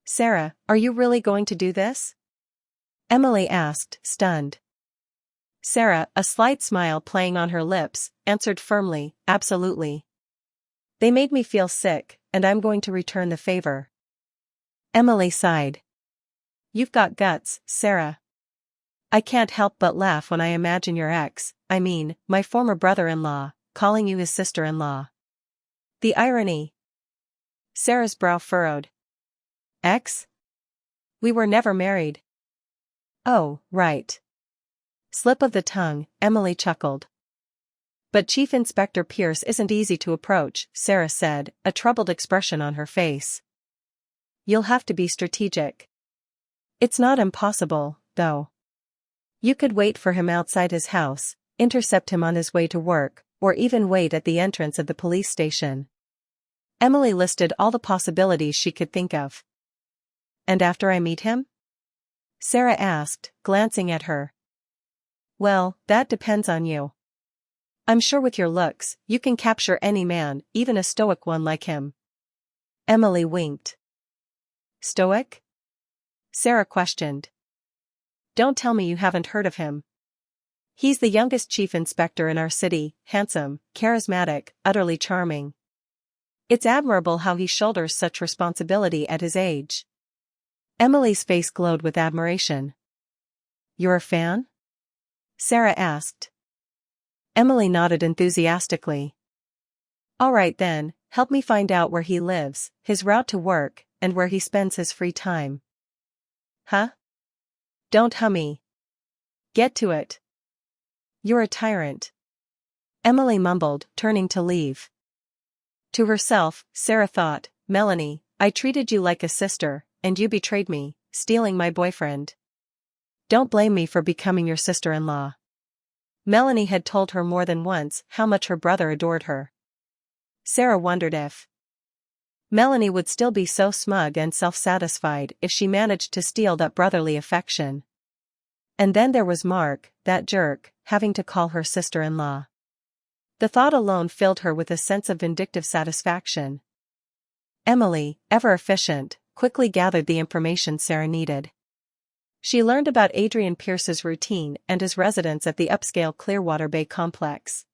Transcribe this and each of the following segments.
Sarah, are you really going to do this? Emily asked, stunned. Sarah, a slight smile playing on her lips, answered firmly, absolutely. They made me feel sick, and I'm going to return the favor. Emily sighed. You've got guts, Sarah. I can't help but laugh when I imagine your my former brother-in-law, calling you his sister-in-law. The irony. Sarah's brow furrowed. Ex? We were never married. Oh, right. Slip of the tongue, Emily chuckled. But Chief Inspector Pierce isn't easy to approach, Sarah said, a troubled expression on her face. You'll have to be strategic. It's not impossible, though. You could wait for him outside his house, intercept him on his way to work, or even wait at the entrance of the police station. Emily listed all the possibilities she could think of. And after I meet him? Sarah asked, glancing at her. Well, that depends on you. I'm sure with your looks, you can capture any man, even a stoic one like him. Emily winked. Stoic? Sarah questioned. Don't tell me you haven't heard of him. He's the youngest chief inspector in our city, handsome, charismatic, utterly charming. It's admirable how he shoulders such responsibility at his age. Emily's face glowed with admiration. You're a fan? Sarah asked. Emily nodded enthusiastically. All right then, help me find out where he lives, his route to work, and where he spends his free time. Huh? Don't hummy. Get to it. You're a tyrant. Emily mumbled, turning to leave. To herself, Sarah thought, Melanie, I treated you like a sister, and you betrayed me, stealing my boyfriend. Don't blame me for becoming your sister-in-law. Melanie had told her more than once how much her brother adored her. Sarah wondered if Melanie would still be so smug and self-satisfied if she managed to steal that brotherly affection. And then there was Mark, that jerk, having to call her sister-in-law. The thought alone filled her with a sense of vindictive satisfaction. Emily, ever efficient, quickly gathered the information Sarah needed. She learned about Adrian Pierce's routine and his residence at the upscale Clearwater Bay complex.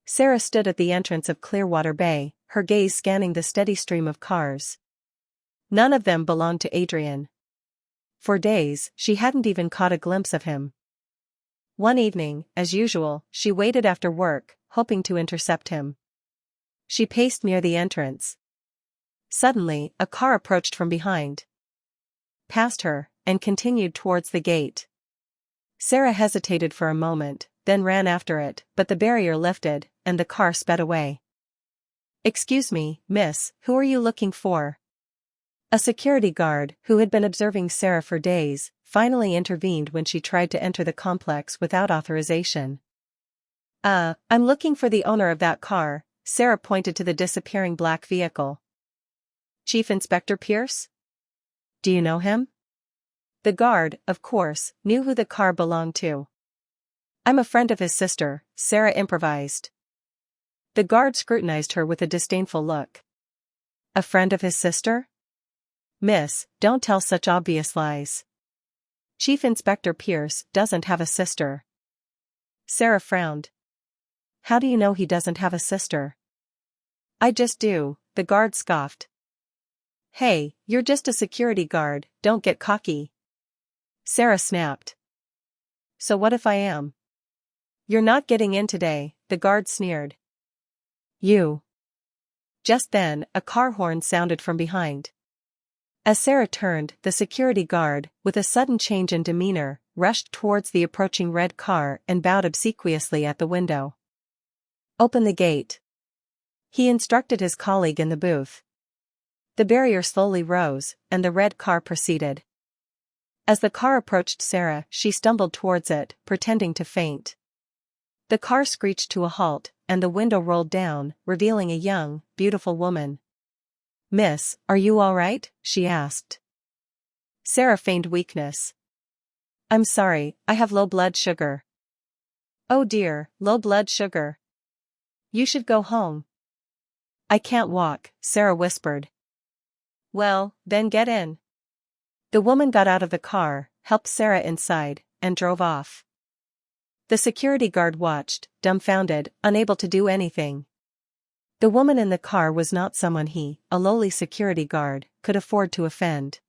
Sarah stood at the entrance of Clearwater Bay, her gaze scanning the steady stream of cars. None of them belonged to Adrian. For days, she hadn't even caught a glimpse of him. One evening, as usual, she waited after work, hoping to intercept him. She paced near the entrance. Suddenly, a car approached from behind, passed her, and continued towards the gate. Sarah hesitated for a moment, then ran after it, but the barrier lifted, and the car sped away. Excuse me, miss, who are you looking for? A security guard, who had been observing Sarah for days, finally intervened when she tried to enter the complex without authorization. I'm looking for the owner of that car, Sarah pointed to the disappearing black vehicle. Chief Inspector Pierce? Do you know him? The guard, of course, knew who the car belonged to. I'm a friend of his sister, Sarah improvised. The guard scrutinized her with a disdainful look. A friend of his sister? Miss, don't tell such obvious lies. Chief Inspector Pierce doesn't have a sister. Sarah frowned. How do you know he doesn't have a sister? I just do, the guard scoffed. Hey, you're just a security guard, don't get cocky. Sarah snapped. So what if I am? You're not getting in today, the guard sneered. You. Just then, a car horn sounded from behind. As Sarah turned, the security guard, with a sudden change in demeanor, rushed towards the approaching red car and bowed obsequiously at the window. Open the gate. He instructed his colleague in the booth. The barrier slowly rose, and the red car proceeded. As the car approached Sarah, she stumbled towards it, pretending to faint. The car screeched to a halt, and the window rolled down, revealing a young, beautiful woman. Miss, are you all right? She asked. Sarah feigned weakness. I'm sorry, I have low blood sugar. Oh dear, low blood sugar. You should go home. I can't walk, Sarah whispered. Well, then get in. The woman got out of the car, helped Sarah inside, and drove off. The security guard watched, dumbfounded, unable to do anything. The woman in the car was not someone he, a lowly security guard, could afford to offend.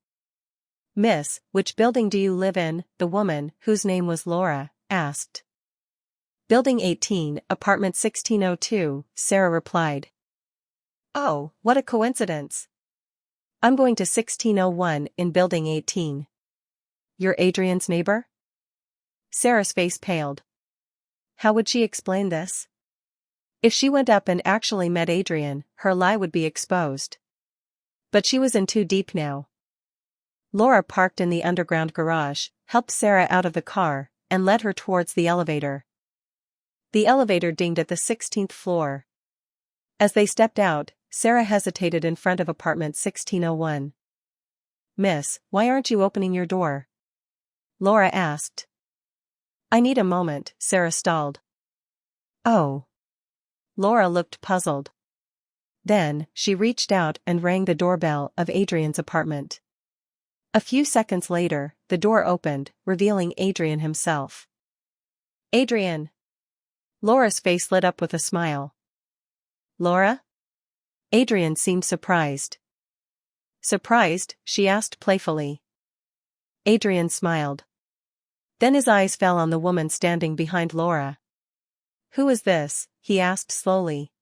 Miss, which building do you live in? The woman, whose name was Laura, asked. Building 18, apartment 1602, Sarah replied. Oh, what a coincidence. I'm going to 1601 in building 18. You're Adrian's neighbor? Sarah's face paled. How would she explain this? If she went up and actually met Adrian, her lie would be exposed. But she was in too deep now. Laura parked in the underground garage, helped Sarah out of the car, and led her towards the elevator. The elevator dinged at the 16th floor. As they stepped out, Sarah hesitated in front of apartment 1601. Miss, why aren't you opening your door? Laura asked. I need a moment, Sarah stalled. Oh. Laura looked puzzled. Then, she reached out and rang the doorbell of Adrian's apartment. A few seconds later, the door opened, revealing Adrian himself. Adrian! Laura's face lit up with a smile. Laura? Adrian seemed surprised. Surprised? She asked playfully. Adrian smiled. Then his eyes fell on the woman standing behind Laura. Who is this? He asked slowly.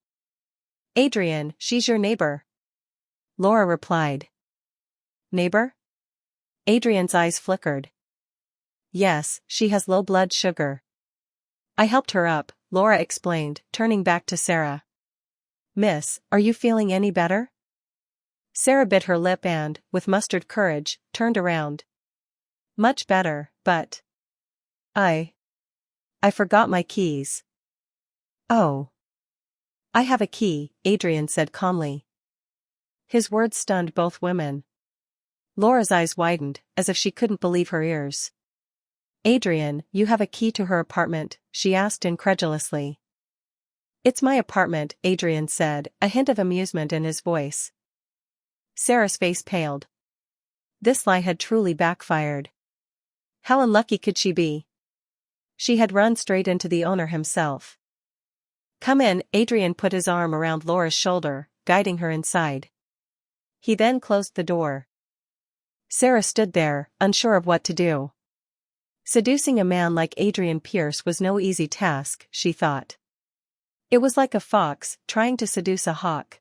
Adrian, she's your neighbor. Laura replied. Neighbor? Adrian's eyes flickered. Yes, she has low blood sugar. I helped her up, Laura explained, turning back to Sarah. Miss, are you feeling any better? Sarah bit her lip and, with mustered courage, turned around. Much better, but... I forgot my keys. Oh. I have a key, Adrian said calmly. His words stunned both women. Laura's eyes widened, as if she couldn't believe her ears. Adrian, you have a key to her apartment? She asked incredulously. It's my apartment, Adrian said, a hint of amusement in his voice. Sarah's face paled. This lie had truly backfired. How unlucky could she be? She had run straight into the owner himself. Come in, Adrian put his arm around Laura's shoulder, guiding her inside. He then closed the door. Sarah stood there, unsure of what to do. Seducing a man like Adrian Pierce was no easy task, she thought. It was like a fox trying to seduce a hawk.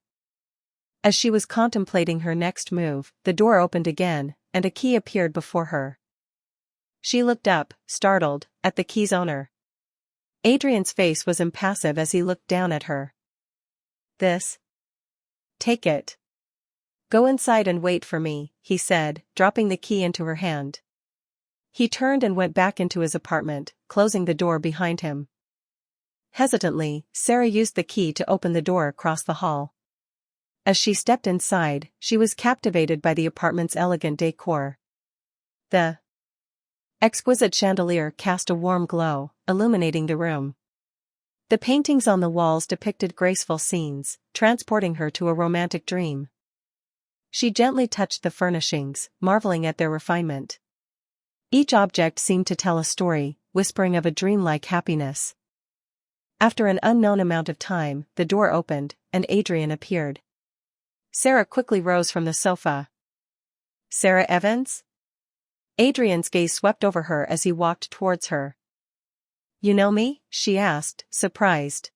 As she was contemplating her next move, the door opened again, and a key appeared before her. She looked up, startled, at the key's owner. Adrian's face was impassive as he looked down at her. This? Take it. Go inside and wait for me, he said, dropping the key into her hand. He turned and went back into his apartment, closing the door behind him. Hesitantly, Sarah used the key to open the door across the hall. As she stepped inside, she was captivated by the apartment's elegant decor. The exquisite chandelier cast a warm glow, illuminating the room. The paintings on the walls depicted graceful scenes, transporting her to a romantic dream. She gently touched the furnishings, marveling at their refinement. Each object seemed to tell a story, whispering of a dreamlike happiness. After an unknown amount of time, the door opened, and Adrian appeared. Sarah quickly rose from the sofa. Sarah Evans? Adrian's gaze swept over her as he walked towards her. You know me? She asked, surprised.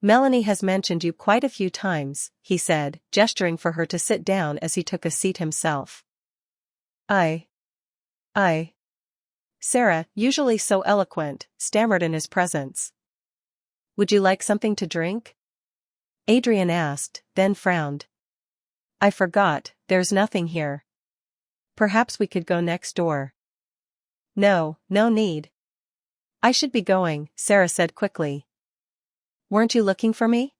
Melanie has mentioned you quite a few times, he said, gesturing for her to sit down as he took a seat himself. I. Sarah, usually so eloquent, stammered in his presence. Would you like something to drink? Adrian asked, then frowned. I forgot, there's nothing here. Perhaps we could go next door. No need. I should be going, Sarah said quickly. Weren't you looking for me?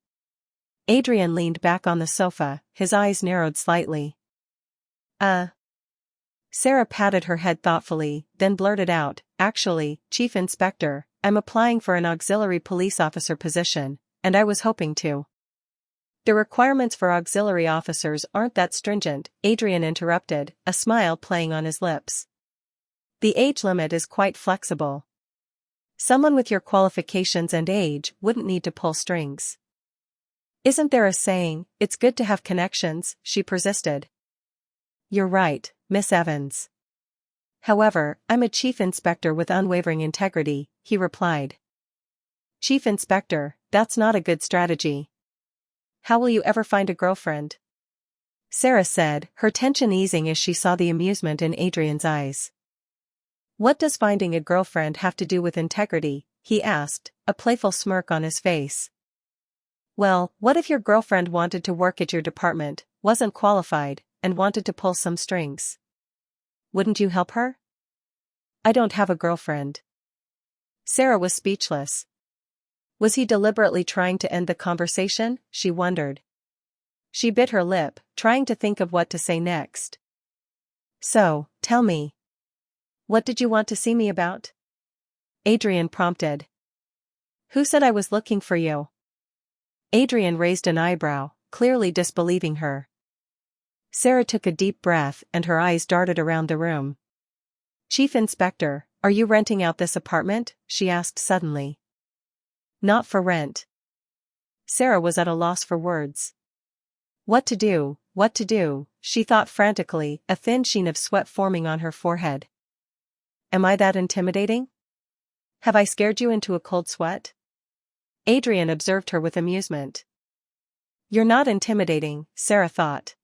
Adrian leaned back on the sofa, his eyes narrowed slightly. Sarah patted her head thoughtfully, then blurted out, Actually, Chief Inspector, I'm applying for an auxiliary police officer position, and I was hoping to. The requirements for auxiliary officers aren't that stringent, Adrian interrupted, a smile playing on his lips. The age limit is quite flexible. Someone with your qualifications and age wouldn't need to pull strings. Isn't there a saying, it's good to have connections, she persisted. You're right, Miss Evans. However, I'm a chief inspector with unwavering integrity, he replied. Chief inspector, that's not a good strategy. How will you ever find a girlfriend? Sarah said, her tension easing as she saw the amusement in Adrian's eyes. What does finding a girlfriend have to do with integrity? He asked, a playful smirk on his face. Well, what if your girlfriend wanted to work at your department, wasn't qualified, and wanted to pull some strings? Wouldn't you help her? I don't have a girlfriend. Sarah was speechless. Was he deliberately trying to end the conversation? She wondered. She bit her lip, trying to think of what to say next. So, tell me. What did you want to see me about? Adrian prompted. Who said I was looking for you? Adrian raised an eyebrow, clearly disbelieving her. Sarah took a deep breath and her eyes darted around the room. Chief Inspector, are you renting out this apartment? She asked suddenly. Not for rent. Sarah was at a loss for words. What to do, she thought frantically, a thin sheen of sweat forming on her forehead. Am I that intimidating? Have I scared you into a cold sweat? Adrian observed her with amusement. You're not intimidating, Sarah thought.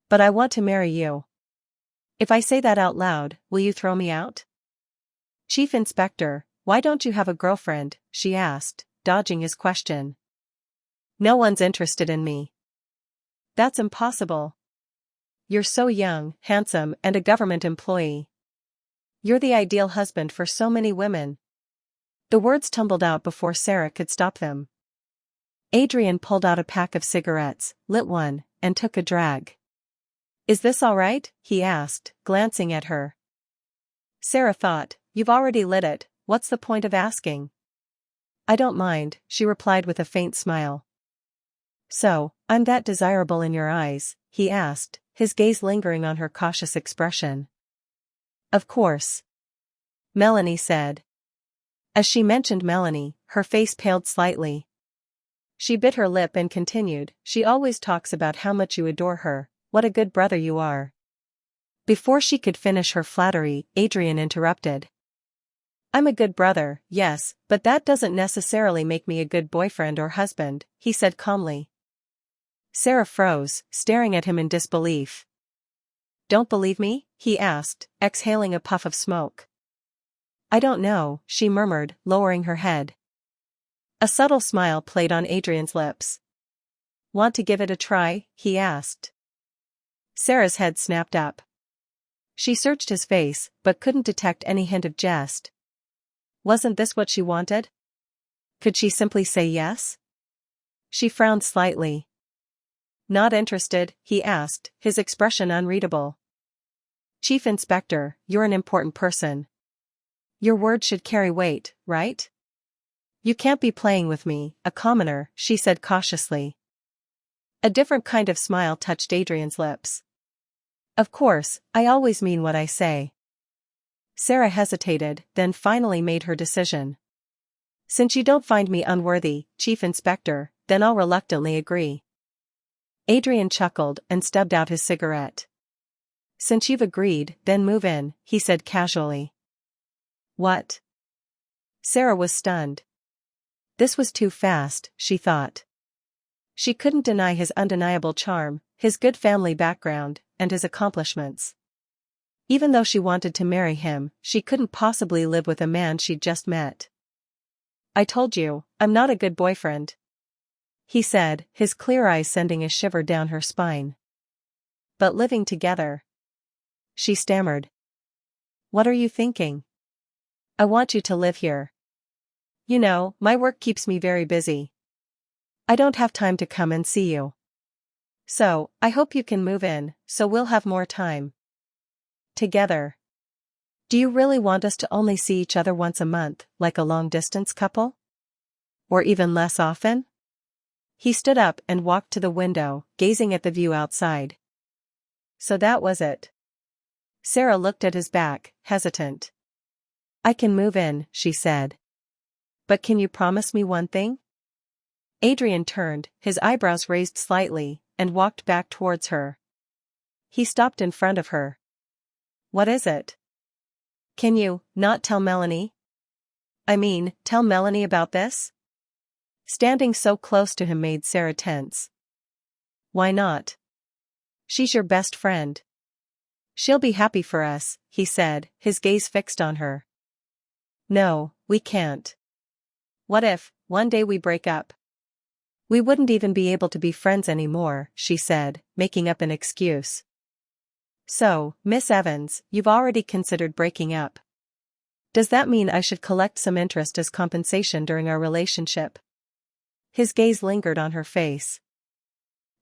But I want to marry you. If I say that out loud, will you throw me out? Chief Inspector, why don't you have a girlfriend? She asked, dodging his question. No one's interested in me. That's impossible. You're so young, handsome, and a government employee. You're the ideal husband for so many women. The words tumbled out before Sarah could stop them. Adrian pulled out a pack of cigarettes, lit one, and took a drag. Is this all right? He asked, glancing at her. Sarah thought, you've already lit it, what's the point of asking? I don't mind, she replied with a faint smile. So, I'm that desirable in your eyes? He asked, his gaze lingering on her cautious expression. Of course. Melanie said. As she mentioned Melanie, her face paled slightly. She bit her lip and continued, she always talks about how much you adore her, what a good brother you are. Before she could finish her flattery, Adrian interrupted. I'm a good brother, yes, but that doesn't necessarily make me a good boyfriend or husband, he said calmly. Sarah froze, staring at him in disbelief. Don't believe me? He asked, exhaling a puff of smoke. I don't know, she murmured, lowering her head. A subtle smile played on Adrian's lips. Want to give it a try? He asked. Sarah's head snapped up. She searched his face, but couldn't detect any hint of jest. Wasn't this what she wanted? Could she simply say yes? She frowned slightly. Not interested, he asked, his expression unreadable. Chief Inspector, you're an important person. Your word should carry weight, right? You can't be playing with me, a commoner, she said cautiously. A different kind of smile touched Adrian's lips. Of course, I always mean what I say. Sarah hesitated, then finally made her decision. Since you don't find me unworthy, Chief Inspector, then I'll reluctantly agree. Adrian chuckled and stubbed out his cigarette. Since you've agreed, then move in, he said casually. What? Sarah was stunned. This was too fast, she thought. She couldn't deny his undeniable charm, his good family background, and his accomplishments. Even though she wanted to marry him, she couldn't possibly live with a man she'd just met. I told you, I'm not a good boyfriend. He said, his clear eyes sending a shiver down her spine. But living together. She stammered. What are you thinking? I want you to live here. You know, my work keeps me very busy. I don't have time to come and see you. So, I hope you can move in, so we'll have more time. Together. Do you really want us to only see each other once a month, like a long-distance couple? Or even less often? He stood up and walked to the window, gazing at the view outside. So that was it. Sarah looked at his back, hesitant. I can move in, she said. But can you promise me one thing? Adrian turned, his eyebrows raised slightly, and walked back towards her. He stopped in front of her. What is it? Can you not tell Melanie? I mean, tell Melanie about this? Standing so close to him made Sarah tense. Why not? She's your best friend. She'll be happy for us, he said, his gaze fixed on her. No, we can't. What if, one day we break up? We wouldn't even be able to be friends anymore, she said, making up an excuse. So, Miss Evans, you've already considered breaking up. Does that mean I should collect some interest as compensation during our relationship? His gaze lingered on her face.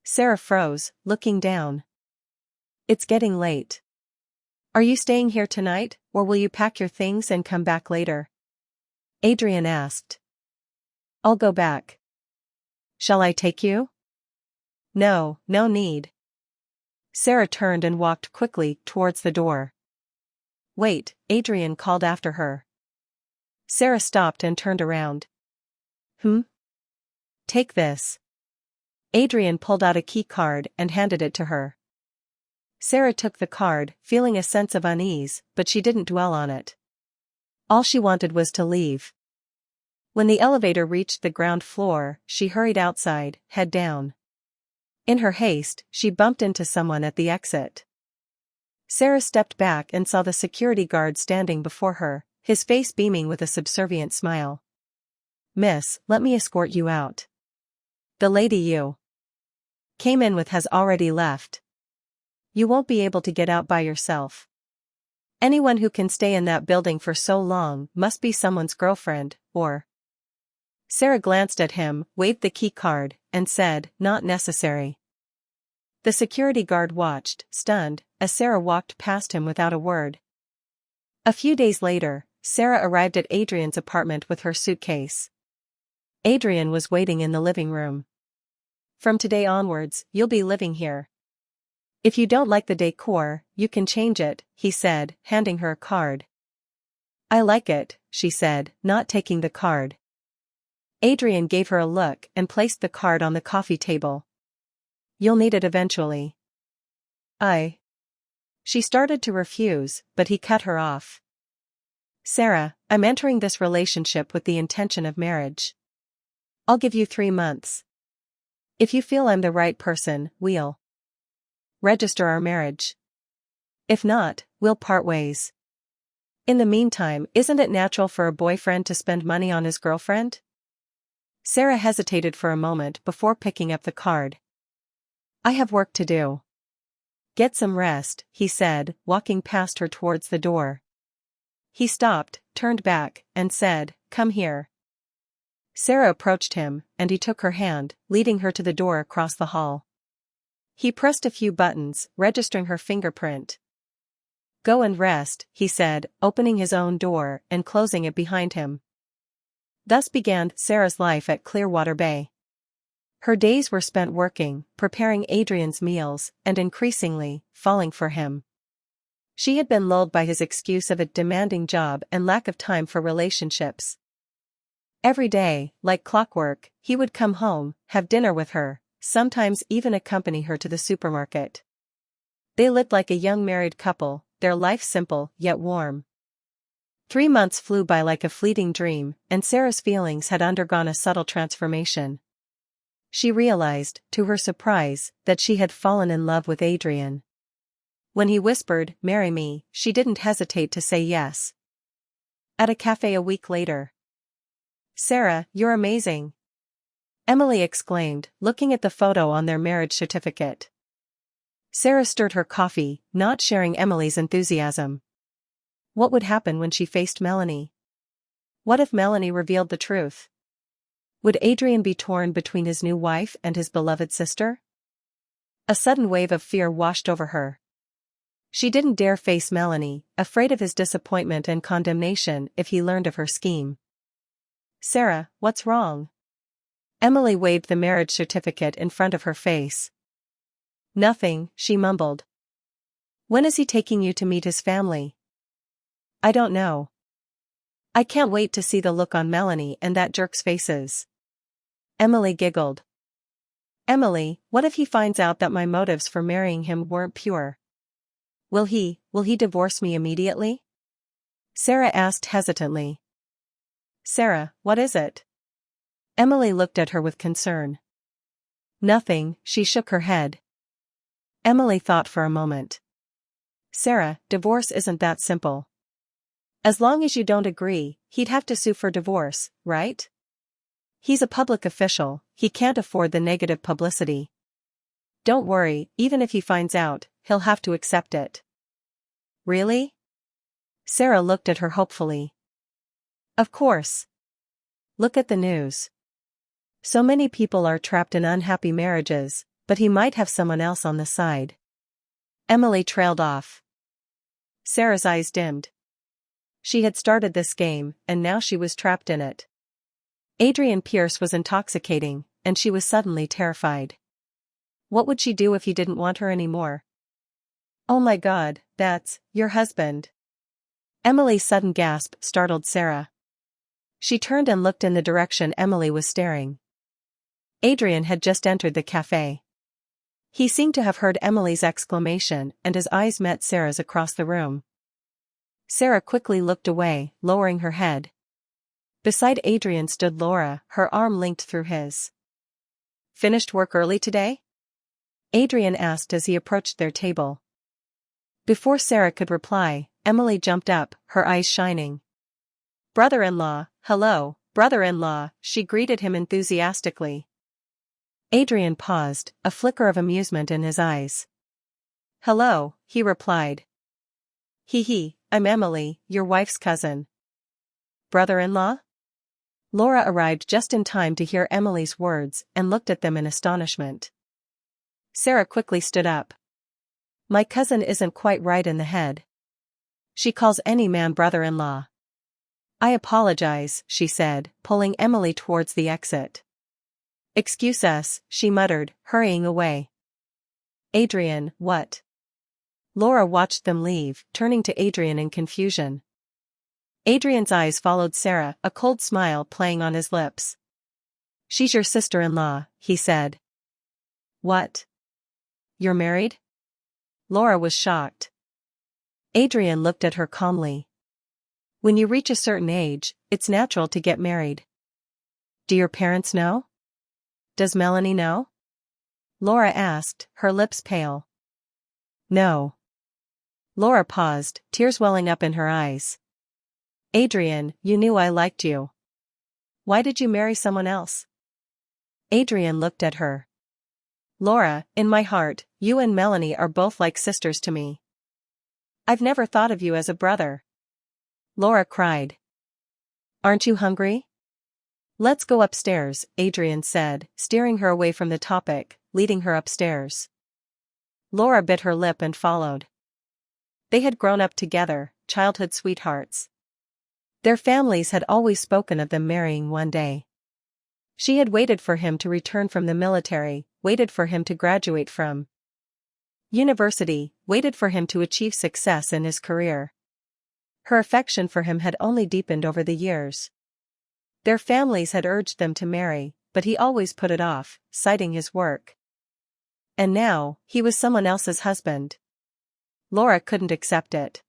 Sarah froze, looking down. It's getting late. Are you staying here tonight, or will you pack your things and come back later? Adrian asked. I'll go back. Shall I take you? No, no need. Sarah turned and walked quickly towards the door. Wait, Adrian called after her. Sarah stopped and turned around. Take this. Adrian pulled out a key card and handed it to her. Sarah took the card, feeling a sense of unease, but she didn't dwell on it. All she wanted was to leave. When the elevator reached the ground floor, she hurried outside, head down. In her haste, she bumped into someone at the exit. Sarah stepped back and saw the security guard standing before her, his face beaming with a subservient smile. Miss, let me escort you out. The lady you came in with has already left. You won't be able to get out by yourself. Anyone who can stay in that building for so long must be someone's girlfriend, or... Sarah glanced at him, waved the key card, and said, not necessary. The security guard watched, stunned, as Sarah walked past him without a word. A few days later, Sarah arrived at Adrian's apartment with her suitcase. Adrian was waiting in the living room. From today onwards, you'll be living here. If you don't like the decor, you can change it, he said, handing her a card. I like it, she said, not taking the card. Adrian gave her a look and placed the card on the coffee table. You'll need it eventually. She started to refuse, but he cut her off. Sarah, I'm entering this relationship with the intention of marriage. I'll give you 3 months. If you feel I'm the right person, we'll register our marriage. If not, we'll part ways. In the meantime, isn't it natural for a boyfriend to spend money on his girlfriend? Sarah hesitated for a moment before picking up the card. I have work to do. Get some rest, he said, walking past her towards the door. He stopped, turned back, and said, Come here. Sarah approached him, and he took her hand, leading her to the door across the hall. He pressed a few buttons, registering her fingerprint. Go and rest, he said, opening his own door and closing it behind him. Thus began Sarah's life at Clearwater Bay. Her days were spent working, preparing Adrian's meals, and increasingly, falling for him. She had been lulled by his excuse of a demanding job and lack of time for relationships. Every day, like clockwork, he would come home, have dinner with her, sometimes even accompany her to the supermarket. They lived like a young married couple, their life simple yet warm. 3 months flew by like a fleeting dream, and Sarah's feelings had undergone a subtle transformation. She realized, to her surprise, that she had fallen in love with Adrian. When he whispered, "Marry me," she didn't hesitate to say yes. At a cafe a week later. Sarah, you're amazing. Emily exclaimed, looking at the photo on their marriage certificate. Sarah stirred her coffee, not sharing Emily's enthusiasm. What would happen when she faced Melanie? What if Melanie revealed the truth? Would Adrian be torn between his new wife and his beloved sister? A sudden wave of fear washed over her. She didn't dare face Melanie, afraid of his disappointment and condemnation if he learned of her scheme. Sarah, what's wrong? Emily waved the marriage certificate in front of her face. Nothing, she mumbled. When is he taking you to meet his family? I don't know. I can't wait to see the look on Melanie and that jerk's faces. Emily giggled. Emily, what if he finds out that my motives for marrying him weren't pure? Will he divorce me immediately? Sarah asked hesitantly. Sarah, what is it? Emily looked at her with concern. Nothing, she shook her head. Emily thought for a moment. Sarah, divorce isn't that simple. As long as you don't agree, he'd have to sue for divorce, right? He's a public official, he can't afford the negative publicity. Don't worry, even if he finds out, he'll have to accept it. Really? Sarah looked at her hopefully. Of course. Look at the news. So many people are trapped in unhappy marriages, but he might have someone else on the side. Emily trailed off. Sarah's eyes dimmed. She had started this game, and now she was trapped in it. Adrian Pierce was intoxicating, and she was suddenly terrified. What would she do if he didn't want her anymore? Oh my God, that's your husband. Emily's sudden gasp startled Sarah. She turned and looked in the direction Emily was staring. Adrian had just entered the cafe. He seemed to have heard Emily's exclamation, and his eyes met Sarah's across the room. Sarah quickly looked away, lowering her head. Beside Adrian stood Laura, her arm linked through his. Finished work early today? Adrian asked as he approached their table. Before Sarah could reply, Emily jumped up, her eyes shining. Brother-in-law, hello, brother-in-law, she greeted him enthusiastically. Adrian paused, a flicker of amusement in his eyes. Hello, he replied. Hee, I'm Emily, your wife's cousin. Brother-in-law? Laura arrived just in time to hear Emily's words and looked at them in astonishment. Sarah quickly stood up. My cousin isn't quite right in the head. She calls any man brother-in-law. I apologize, she said, pulling Emily towards the exit. Excuse us, she muttered, hurrying away. Adrian, what? Laura watched them leave, turning to Adrian in confusion. Adrian's eyes followed Sarah, a cold smile playing on his lips. She's your sister-in-law, he said. What? You're married? Laura was shocked. Adrian looked at her calmly. When you reach a certain age, it's natural to get married. Do your parents know? Does Melanie know? Laura asked, her lips pale. No. Laura paused, tears welling up in her eyes. Adrian, you knew I liked you. Why did you marry someone else? Adrian looked at her. Laura, in my heart, you and Melanie are both like sisters to me. I've never thought of you as a brother. Laura cried. Aren't you hungry? Let's go upstairs, Adrian said, steering her away from the topic, leading her upstairs. Laura bit her lip and followed. They had grown up together, childhood sweethearts. Their families had always spoken of them marrying one day. She had waited for him to return from the military, waited for him to graduate from university, waited for him to achieve success in his career. Her affection for him had only deepened over the years. Their families had urged them to marry, but he always put it off, citing his work. And now, he was someone else's husband. Laura couldn't accept it.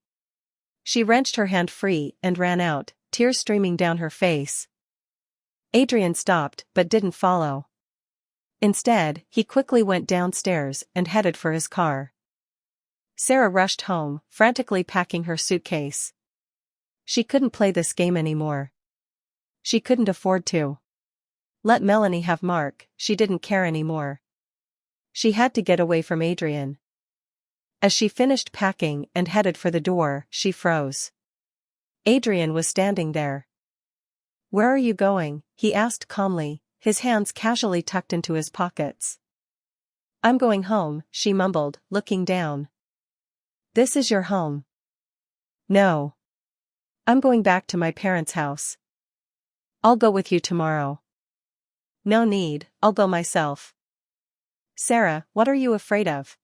She wrenched her hand free and ran out, tears streaming down her face. Adrian stopped but didn't follow. Instead, he quickly went downstairs and headed for his car. Sarah rushed home, frantically packing her suitcase. She couldn't play this game anymore. She couldn't afford to. Let Melanie have Mark, she didn't care anymore. She had to get away from Adrian. As she finished packing and headed for the door, she froze. Adrian was standing there. Where are you going? He asked calmly, his hands casually tucked into his pockets. I'm going home, she mumbled, looking down. This is your home. No. I'm going back to my parents' house. I'll go with you tomorrow. No need, I'll go myself. Sarah, what are you afraid of?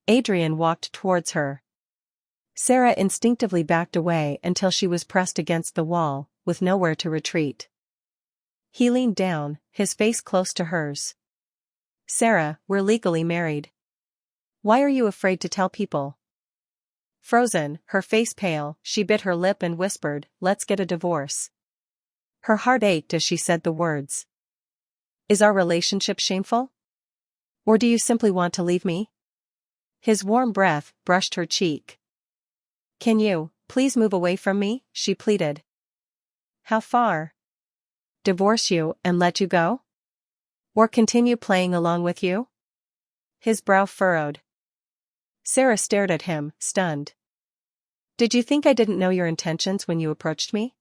Adrian walked towards her. Sarah instinctively backed away until she was pressed against the wall, with nowhere to retreat. He leaned down, his face close to hers. Sarah, we're legally married. Why are you afraid to tell people? Frozen, her face pale, she bit her lip and whispered, let's get a divorce. Her heart ached as she said the words. Is our relationship shameful? Or do you simply want to leave me? His warm breath brushed her cheek. Can you, please move away from me? She pleaded. How far? Divorce you and let you go? Or continue playing along with you? His brow furrowed. Sarah stared at him, stunned. Did you think I didn't know your intentions when you approached me?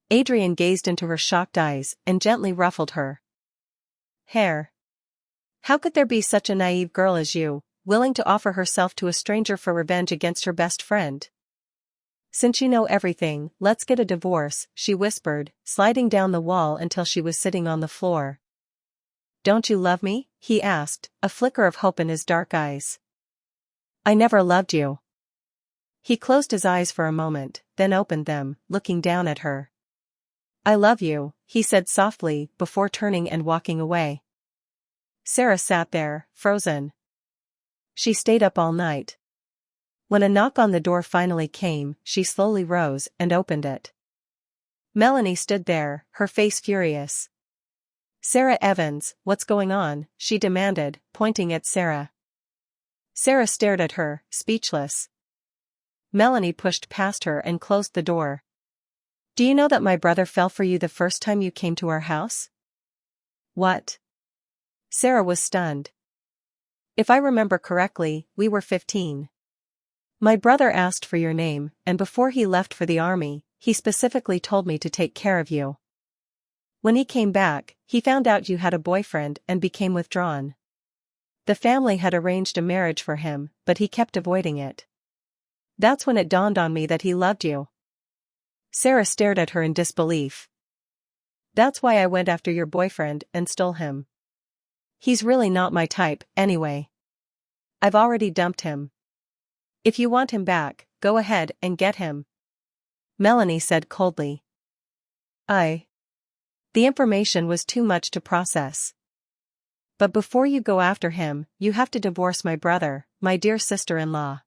Adrian gazed into her shocked eyes and gently ruffled her hair. How could there be such a naive girl as you, willing to offer herself to a stranger for revenge against her best friend? Since you know everything, let's get a divorce, she whispered, sliding down the wall until she was sitting on the floor. Don't you love me? He asked, a flicker of hope in his dark eyes. I never loved you. He closed his eyes for a moment, then opened them, looking down at her. I love you, he said softly, before turning and walking away. Sarah sat there, frozen. She stayed up all night. When a knock on the door finally came, she slowly rose and opened it. Melanie stood there, her face furious. Sarah Evans, what's going on? She demanded, pointing at Sarah. Sarah stared at her, speechless. Melanie pushed past her and closed the door. Do you know that my brother fell for you the first time you came to our house? What? Sarah was stunned. If I remember correctly, we were 15. My brother asked for your name, and before he left for the army, he specifically told me to take care of you. When he came back, he found out you had a boyfriend and became withdrawn. The family had arranged a marriage for him, but he kept avoiding it. That's when it dawned on me that he loved you. Sarah stared at her in disbelief. That's why I went after your boyfriend and stole him. He's really not my type, anyway. I've already dumped him. If you want him back, go ahead and get him. Melanie said coldly. The information was too much to process. But before you go after him, you have to divorce my brother, my dear sister-in-law.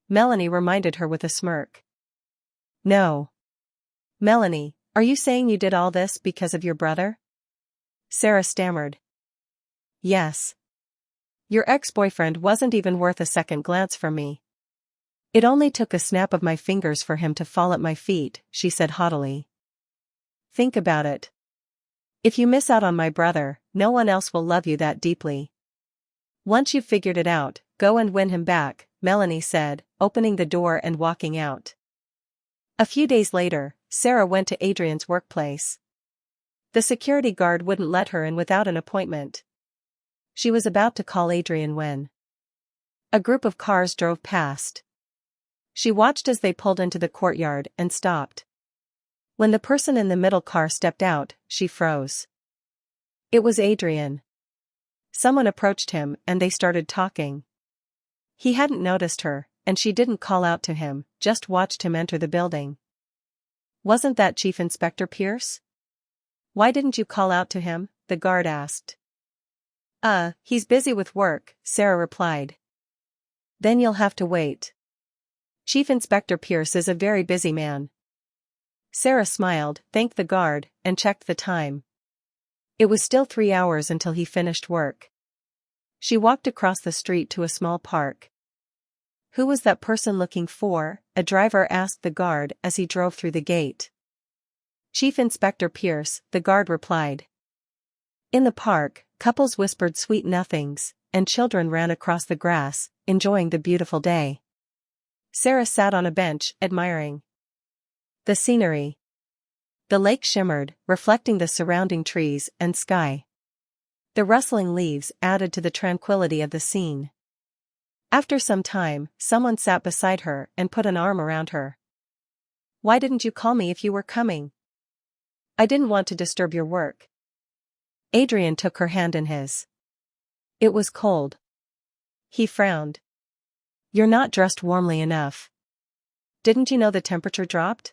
Melanie reminded her with a smirk. No. Melanie, are you saying you did all this because of your brother? Sarah stammered. Yes. Your ex-boyfriend wasn't even worth a second glance from me. It only took a snap of my fingers for him to fall at my feet, she said haughtily. Think about it. If you miss out on my brother, no one else will love you that deeply. Once you've figured it out, go and win him back, Melanie said, opening the door and walking out. A few days later, Sarah went to Adrian's workplace. The security guard wouldn't let her in without an appointment. She was about to call Adrian when a group of cars drove past. She watched as they pulled into the courtyard and stopped. When the person in the middle car stepped out, she froze. It was Adrian. Someone approached him and they started talking. He hadn't noticed her, and she didn't call out to him, just watched him enter the building. Wasn't that Chief Inspector Pierce? Why didn't you call out to him? The guard asked. He's busy with work, Sarah replied. Then you'll have to wait. Chief Inspector Pierce is a very busy man. Sarah smiled, thanked the guard, and checked the time. It was still 3 hours until he finished work. She walked across the street to a small park. Who was that person looking for? A driver asked the guard as he drove through the gate. Chief Inspector Pierce, the guard replied. In the park, couples whispered sweet nothings, and children ran across the grass, enjoying the beautiful day. Sarah sat on a bench, admiring the scenery. The lake shimmered, reflecting the surrounding trees and sky. The rustling leaves added to the tranquility of the scene. After some time, someone sat beside her and put an arm around her. Why didn't you call me if you were coming? I didn't want to disturb your work. Adrian took her hand in his. It was cold. He frowned. You're not dressed warmly enough. Didn't you know the temperature dropped?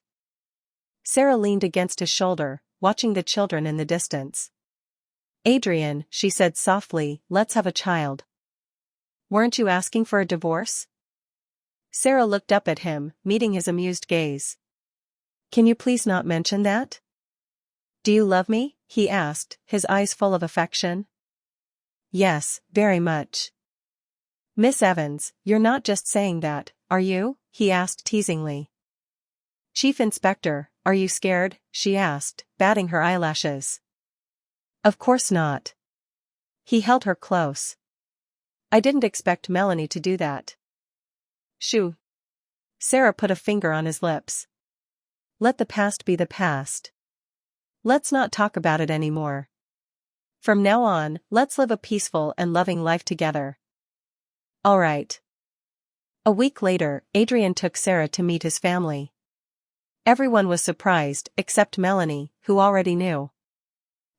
Sarah leaned against his shoulder, watching the children in the distance. Adrian, she said softly, let's have a child. Weren't you asking for a divorce? Sarah looked up at him, meeting his amused gaze. Can you please not mention that? Do you love me? He asked, his eyes full of affection. Yes, very much. Miss Evans, you're not just saying that, are you? He asked teasingly. Chief Inspector, are you scared? She asked, batting her eyelashes. Of course not. He held her close. I didn't expect Melanie to do that. Shoo. Sarah put a finger on his lips. Let the past be the past. Let's not talk about it anymore. From now on, let's live a peaceful and loving life together. All right. A week later, Adrian took Sarah to meet his family. Everyone was surprised, except Melanie, who already knew.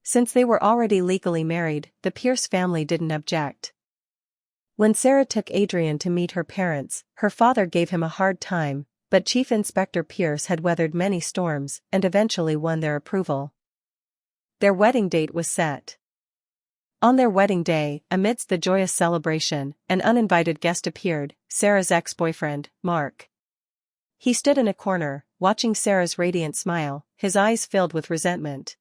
Since they were already legally married, the Pierce family didn't object. When Sarah took Adrian to meet her parents, her father gave him a hard time, but Chief Inspector Pierce had weathered many storms and eventually won their approval. Their wedding date was set. On their wedding day, amidst the joyous celebration, an uninvited guest appeared, Sarah's ex-boyfriend, Mark. He stood in a corner, watching Sarah's radiant smile, his eyes filled with resentment.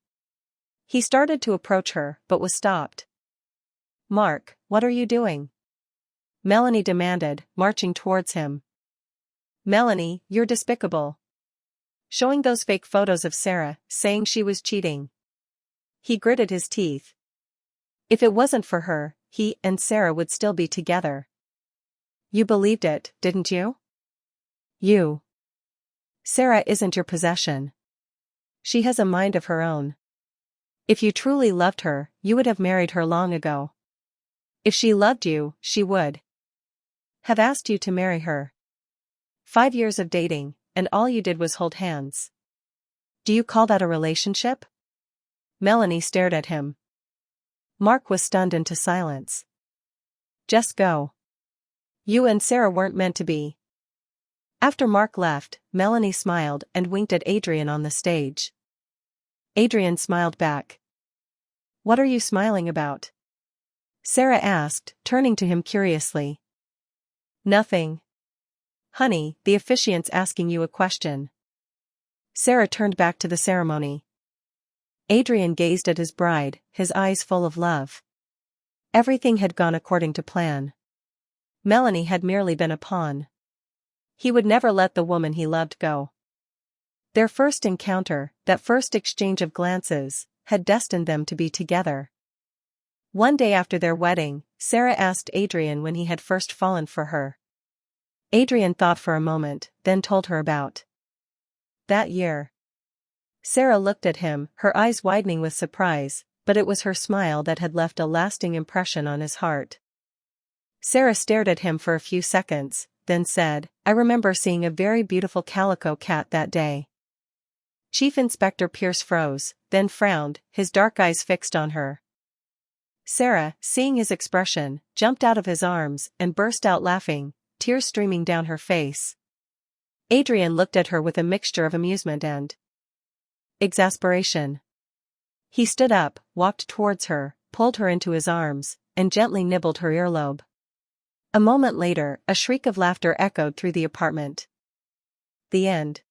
He started to approach her, but was stopped. Mark, what are you doing? Melanie demanded, marching towards him. Melanie, you're despicable. Showing those fake photos of Sarah, saying she was cheating. He gritted his teeth. If it wasn't for her, he and Sarah would still be together. You believed it, didn't you? You. Sarah isn't your possession. She has a mind of her own. If you truly loved her, you would have married her long ago. If she loved you, she would have asked you to marry her. 5 years of dating, and all you did was hold hands. Do you call that a relationship? Melanie stared at him. Mark was stunned into silence. Just go. You and Sarah weren't meant to be. After Mark left, Melanie smiled and winked at Adrian on the stage. Adrian smiled back. What are you smiling about? Sarah asked, turning to him curiously. Nothing. Honey, the officiant's asking you a question. Sarah turned back to the ceremony. Adrian gazed at his bride, his eyes full of love. Everything had gone according to plan. Melanie had merely been a pawn. He would never let the woman he loved go. Their first encounter, that first exchange of glances, had destined them to be together. One day after their wedding, Sarah asked Adrian when he had first fallen for her. Adrian thought for a moment, then told her about that year. Sarah looked at him, her eyes widening with surprise, but it was her smile that had left a lasting impression on his heart. Sarah stared at him for a few seconds, then said, I remember seeing a very beautiful calico cat that day. Chief Inspector Pierce froze, then frowned, his dark eyes fixed on her. Sarah, seeing his expression, jumped out of his arms and burst out laughing, tears streaming down her face. Adrian looked at her with a mixture of amusement and exasperation. He stood up, walked towards her, pulled her into his arms, and gently nibbled her earlobe. A moment later, a shriek of laughter echoed through the apartment. The end.